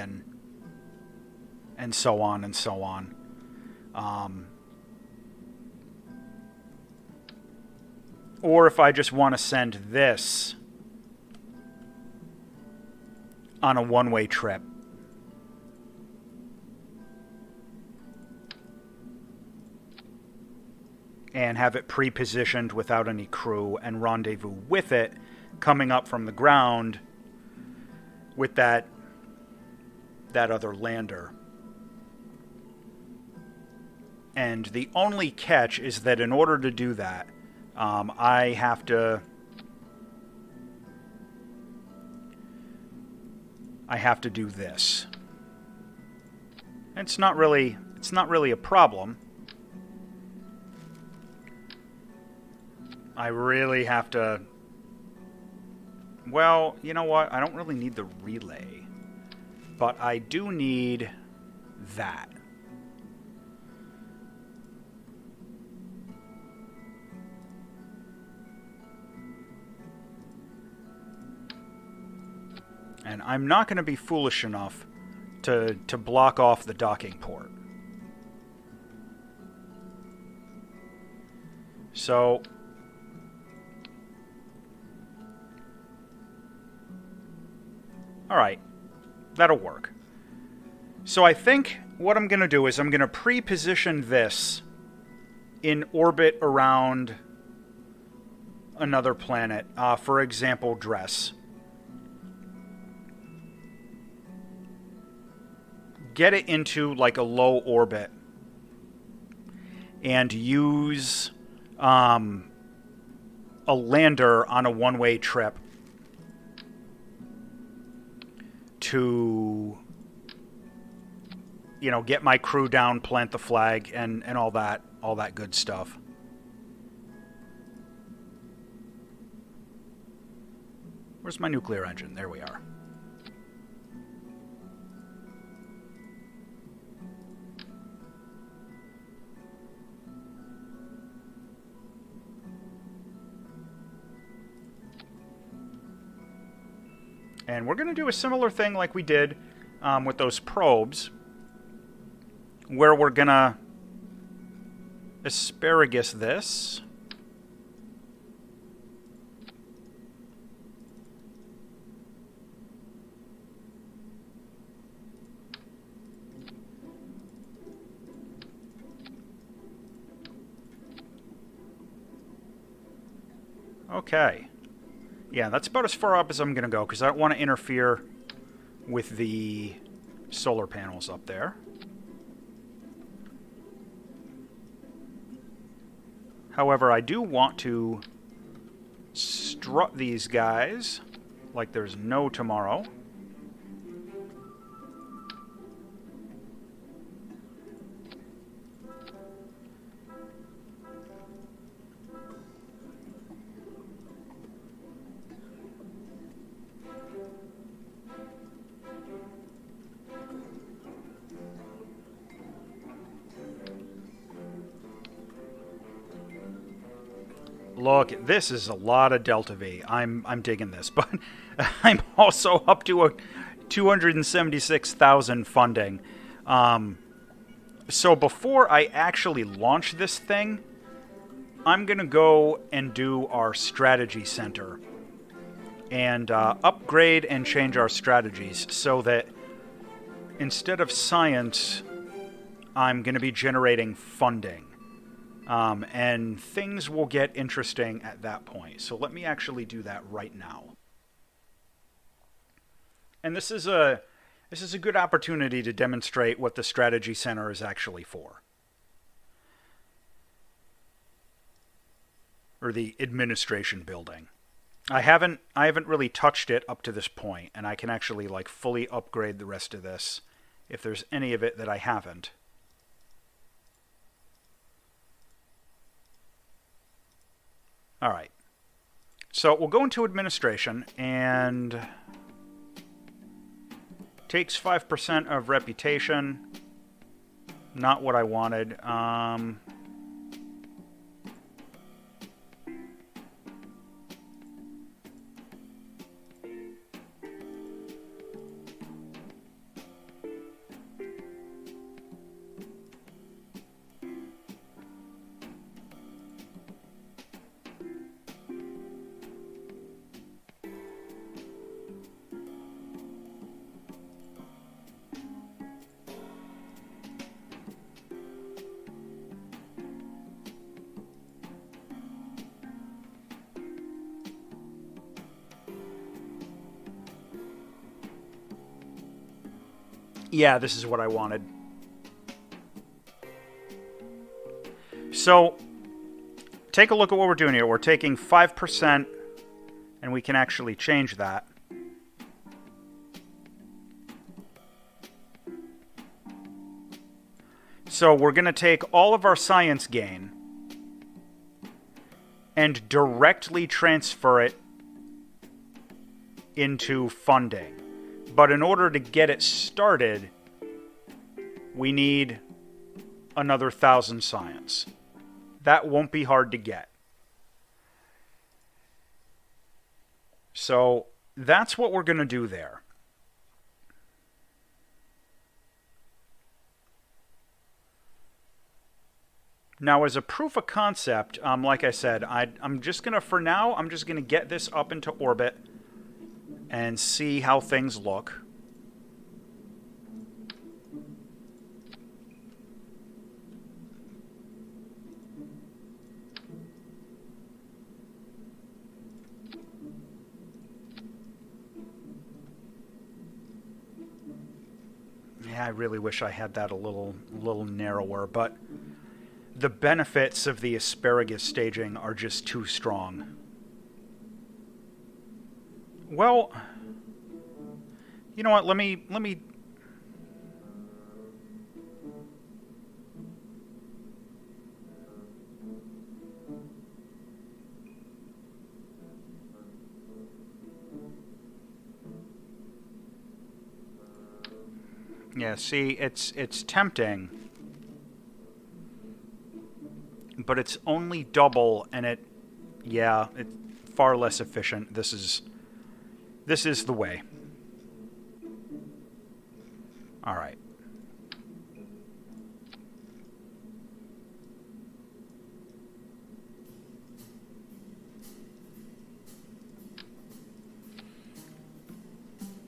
Speaker 1: and so on and so on. Or if I just want to send this on a one-way trip. And have it pre-positioned without any crew and rendezvous with it coming up from the ground with that other lander. And the only catch is that in order to do that, I have to do this. It's not really a problem. I really have to... Well, you know what? I don't really need the relay. But I do need that. And I'm not going to be foolish enough to block off the docking port. So all right, that'll work. So I think what I'm going to do is I'm going to pre-position this in orbit around another planet. For example, Dress. Get it into like a low orbit and use a lander on a one-way trip to, you know, get my crew down, plant the flag, and all that good stuff. Where's my nuclear engine? There we are. And we're going to do a similar thing like we did with those probes, where we're going to asparagus this. Okay. Yeah, that's about as far up as I'm going to go, because I don't want to interfere with the solar panels up there. However, I do want to strut these guys like there's no tomorrow. Look, this is a lot of Delta V. I'm digging this, but I'm also up to a 276,000 funding. So before I actually launch this thing, I'm gonna go and do our strategy center and upgrade and change our strategies so that instead of science, I'm gonna be generating funding. And things will get interesting at that point. So let me actually do that right now. And this is a good opportunity to demonstrate what the strategy center is actually for. Or the administration building. I haven't really touched it up to this point, and I can actually like fully upgrade the rest of this if there's any of it that I haven't. All right, so we'll go into administration, and takes 5% of reputation. Not what I wanted. Yeah, this is what I wanted. So, take a look at what we're doing here. We're taking 5%, and we can actually change that. So we're going to take all of our science gain and directly transfer it into funding. But in order to get it started, we need another 1,000 science. That won't be hard to get. So that's what we're going to do there. Now, as a proof of concept, like I said, I'm just going to, for now, I'm just going to get this up into orbit and see how things look. Yeah, I really wish I had that a little narrower, but the benefits of the asparagus staging are just too strong. Well, you know what? Let me. Yeah, see, it's tempting, but it's only double, and it's far less efficient. This is the way. All right.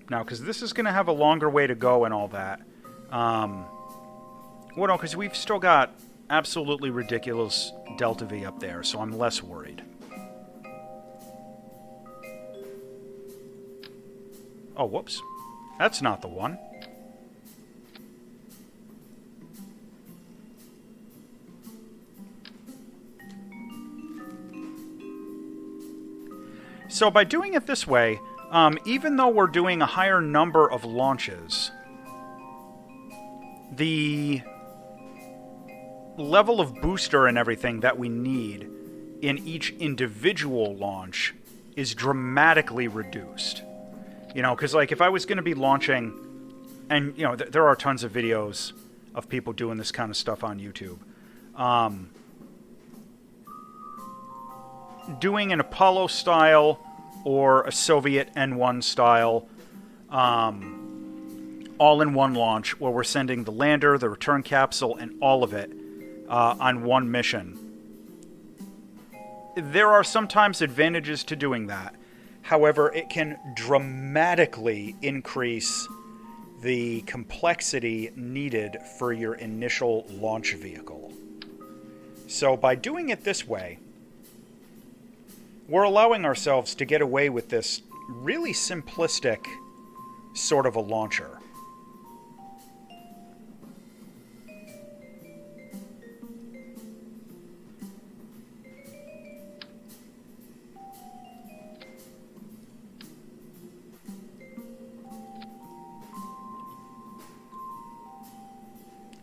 Speaker 1: Now, because this is going to have a longer way to go and all that. Well, no, because we've still got absolutely ridiculous Delta V up there, so I'm less worried. Oh, whoops. That's not the one. So by doing it this way, even though we're doing a higher number of launches, the level of booster and everything that we need in each individual launch is dramatically reduced. You know, because, like, if I was going to be launching, and, you know, there are tons of videos of people doing this kind of stuff on YouTube. Doing an Apollo style or a Soviet N1 style all-in-one launch where we're sending the lander, the return capsule, and all of it on one mission. There are sometimes advantages to doing that. However, it can dramatically increase the complexity needed for your initial launch vehicle. So by doing it this way, we're allowing ourselves to get away with this really simplistic sort of a launcher.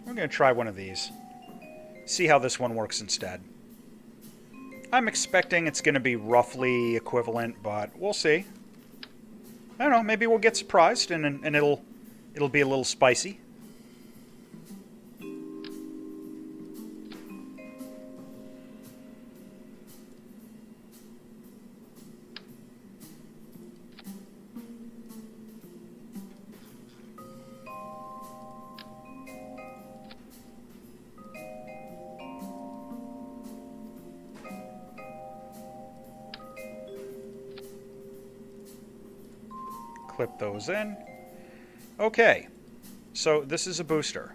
Speaker 1: We're going to try one of these. See how this one works instead. I'm expecting it's going to be roughly equivalent, but we'll see. I don't know, maybe we'll get surprised and it'll be a little spicy. Clip those in. Okay, so this is a booster.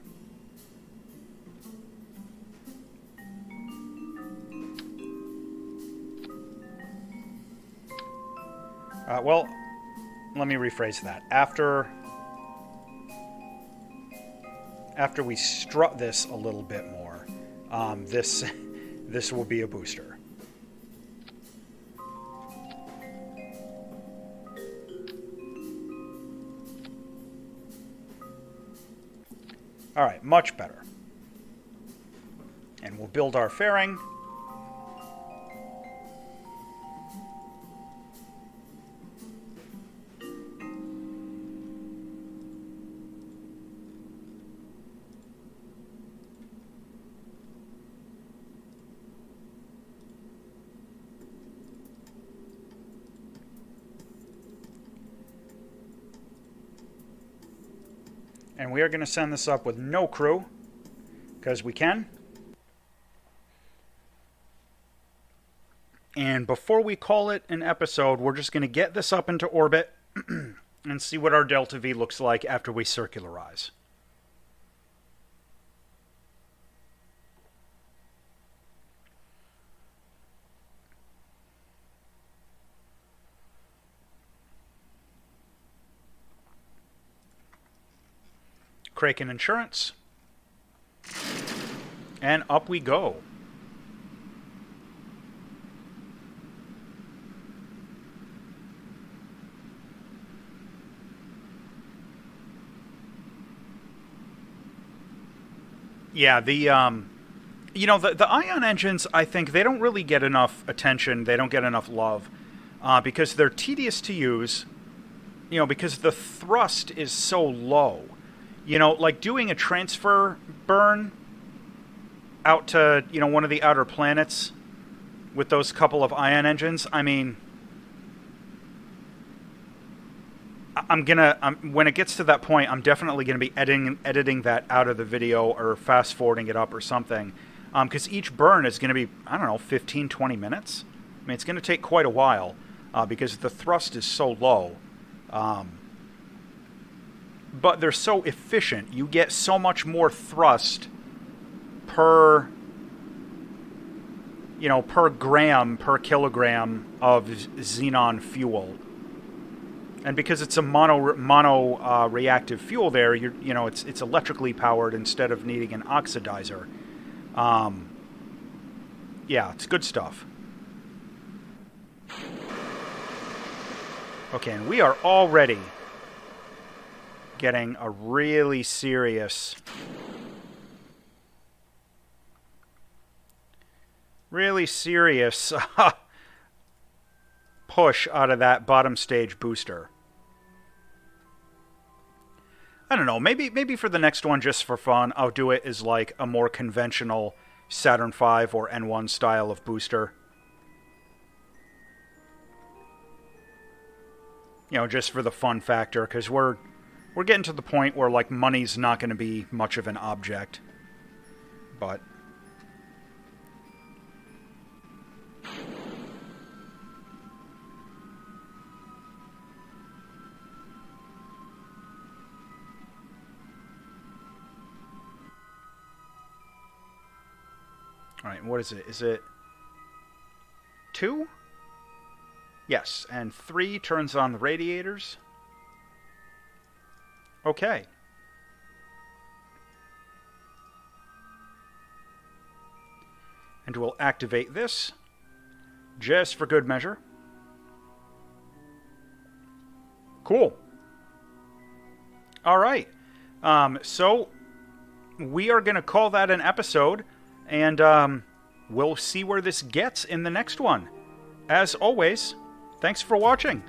Speaker 1: Well, let me rephrase that. After we strut this a little bit more, this will be a booster. All right, much better. And we'll build our fairing. And we are going to send this up with no crew, because we can. And before we call it an episode, we're just going to get this up into orbit and see what our delta V looks like after we circularize. Kraken Insurance. And up we go. Yeah, the ion engines, I think they don't really get enough attention. They don't get enough love because they're tedious to use. Because the thrust is so low. Like doing a transfer burn out to, one of the outer planets with those couple of ion engines. I mean, when it gets to that point, I'm definitely gonna be editing that out of the video or fast forwarding it up or something, because each burn is gonna be, I don't know, 15-20 minutes. I mean, it's gonna take quite a while because the thrust is so low. But they're so efficient. You get so much more thrust per gram, per kilogram of xenon fuel. And because it's a mono reactive fuel there, it's electrically powered instead of needing an oxidizer. Yeah, it's good stuff. Okay, and we are already getting a really serious push out of that bottom stage booster. I don't know, maybe for the next one, just for fun, I'll do it as like a more conventional Saturn V or N1 style of booster. Just for the fun factor, because we're getting to the point where, like, money's not going to be much of an object. But alright, what is it? Is it 2? Yes, and 3 turns on the radiators. Okay. And we'll activate this, just for good measure. Cool. Alright. So, we are going to call that an episode, and we'll see where this gets in the next one. As always, thanks for watching.